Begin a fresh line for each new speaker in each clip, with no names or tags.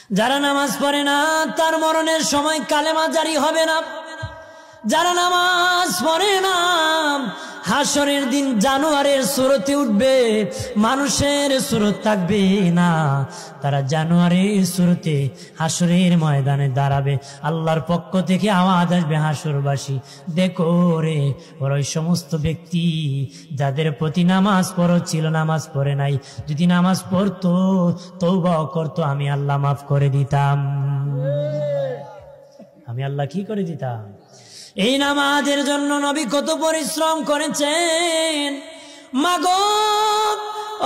যারা নামাজ পড়ে না তার মরণের সময় কালেমা জারি হবে না। যারা নামাজ পড়ে না হাসরের দিন জানোয়ারের সুরতে উঠবে, মানুষের সুরত থাকবে না। তারা জানোয়ারের সুরতে হাসরের ময়দানে দাঁড়াবে। আল্লাহর পক্ষ থেকে আওয়াজ আসবে, হাসরবাসী দেখো রে, ওই সমস্ত ব্যক্তি যাদের প্রতি নামাজ পড়ো ছিল, নামাজ পড়ে নাই, যদি নামাজ পড়তো তওবা করতো, আমি আল্লাহ মাফ করে দিতাম। আমি আল্লাহ কি করে দিতাম? এই নামাজের জন্য নবী কত পরিশ্রম করেছেন। মাগো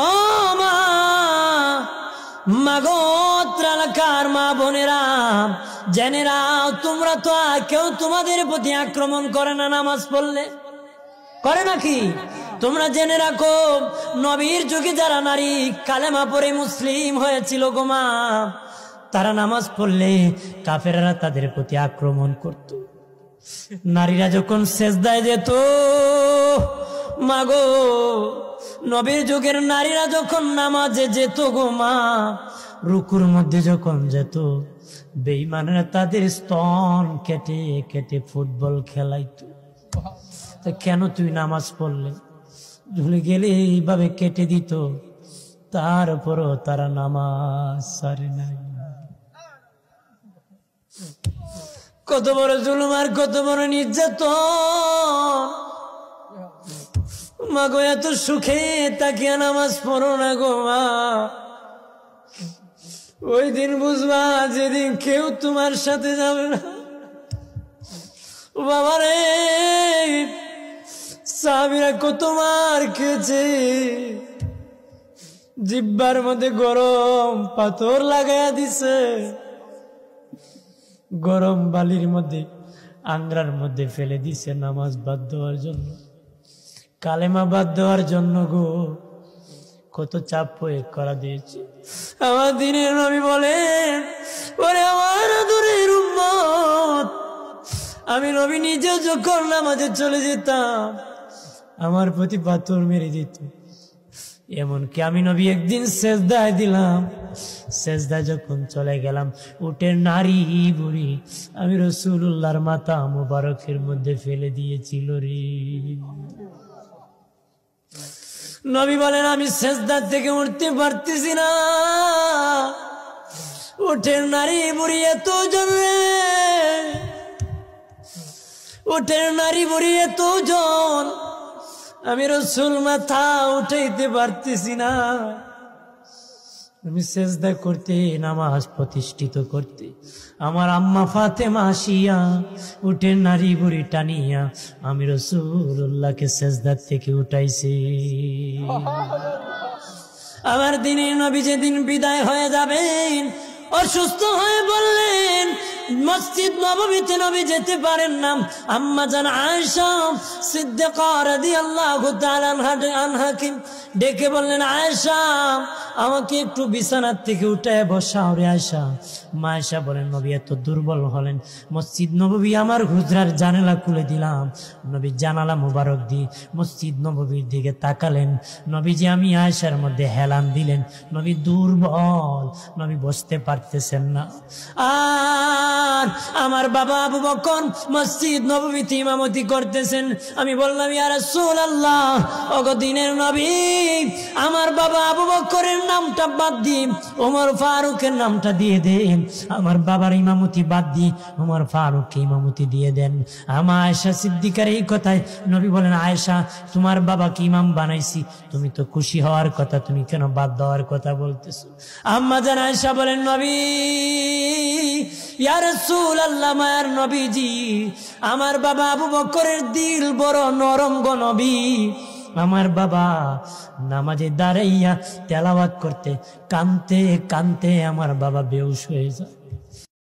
ও মা, মাগো এলাকার মা বোনেরা, জেনেরা তোমরা তো কেউ তোমাদের প্রতি আক্রমণ করে না নামাজ পড়লে, করে নাকি? তোমরা জেনে রাখো, নবীর যুগে যারা নারী কালেমা পড়ে মুসলিম হয়েছিল গো মা, তারা নামাজ পড়লে কাফেররা তাদের প্রতি আক্রমণ করত। নারীরা যখন সেজদায় যেত, মাগো নবীর যুগের নারীরা যখন নামাজে যেত গো মা, রুকুর মধ্যে যখন যেত, বেঈমানেরা তাদের স্তন কেটে কেটে ফুটবল খেলাইতো। তা কেন তুই নামাজ পড়লে? ভুলে গেলে এইভাবে কেটে দিত, তারপরও তারা নামাজ সারে নাই। কত বড় জুলুম আর কত বড় নির্যাতন। মা গো এত সুখে তাকিয়া নামাজ পড়ো না গো মা, ওই দিন বুঝবা যেদিন কেউ তোমার সাথে যাবে না। বাবা রে, সাহাবীরা কত মার খেয়েছে, জিহ্বার মধ্যে গরম পাথর লাগাইয়া দিছে, গরম বালির মধ্যে আংরার মধ্যে ফেলে দিছে নামাজ বাদ দেওয়ার জন্য, কালেমা বাদ দেওয়ার জন্য গো। কত চাপ প্রয়োগ করা দিয়েছে। আমার দিনের নবী বলেন, ওরে আমার আদরের উম্মত, আমি নবী নিজে যখন নামাজে চলে যেতাম আমার প্রতি পাথর মেরে দিত। এমনকি আমি নবী একদিন সেজদায় দিলাম, সেজদায় যখন চলে গেলাম, উটের নারী বুড়ি আমি রাসূলুল্লাহর মাথা মুবারকের মধ্যে ফেলে দিয়েছিল রে। নবী বলেন, আমি সেজদার থেকে উঠতে পারতেছি না, উটের নারী বুড়ি এতজন রে, উটের নারী বুড়ি এতজন, আমি রাসূল মাথা উঠাইতে পারতেছি না। আমি সেজদা করতে, নামাজ প্রতিষ্ঠিত করতে, আমার আম্মা ফাতেমা আসিয়া উটের নারী বুড়ি টানিয়া আমি রাসূলুল্লাহকে সেজদার থেকে উঠাইছে। আমার দিনের নবী যেদিন বিদায় হয়ে যাবেন, অসুস্থ হয়ে বললেন, মসজিদ নববীতে নবী যেতে পারেন না। আম্মা জান আয়েশা সিদ্দিকা রাদিয়াল্লাহু তাআলা আনহাকে ডেকে বললেন, আয়েশা আমাকে একটু বিছানার থেকে উঠায় বসাও রে আয়েশা। মা আয়েশা বলেন, নবী এত দুর্বল হলেন, মসজিদ নববী আমার হুজরার জানালা খুলে দিলাম, নবী জানালা মুবারক দিয়ে মসজিদ নববীর দিকে তাকালেন, নবীজি আমি আয়েশার মধ্যে হেলান দিলেন, নবী দুর্বল, নবী বসতে পারতেছেন না। আর আমার বাবা আবু বকর মসজিদ নববীতে ইমামতি করতেছেন। আমি বললাম, ইয়া রাসূলুল্লাহ, ওগো দিনের নবী, আমার বাবা আবু বকরের নামটা বাদ দিয়ে ওমর ফারুকের নামটা দিয়ে দেন, আমার বাবার ইমামতি বাদ দিয়ে ওমর ফারুককে ইমামতি দিয়ে দেন। আমার আয়েশা সিদ্দিকার এই কথায় নবী বলেন, আয়েশা তোমার বাবাকে ইমাম বানাইছি, তুমি তো খুশি হওয়ার কথা, তুমি কেন বাদ দেওয়ার কথা বলতেছো? আম্মা জান আয়েশা বলেন, নবী, ইয়া রাসূলুল্লাহ, মায়ার নবীজি, আমার বাবা আবু বকরের দিল বড় নরম গো নবী, আমার বাবা নামাজে দাঁড়াইয়া তেলাওয়াত করতে কানতে কানতে আমার বাবা বেহুশ হয়ে যায়।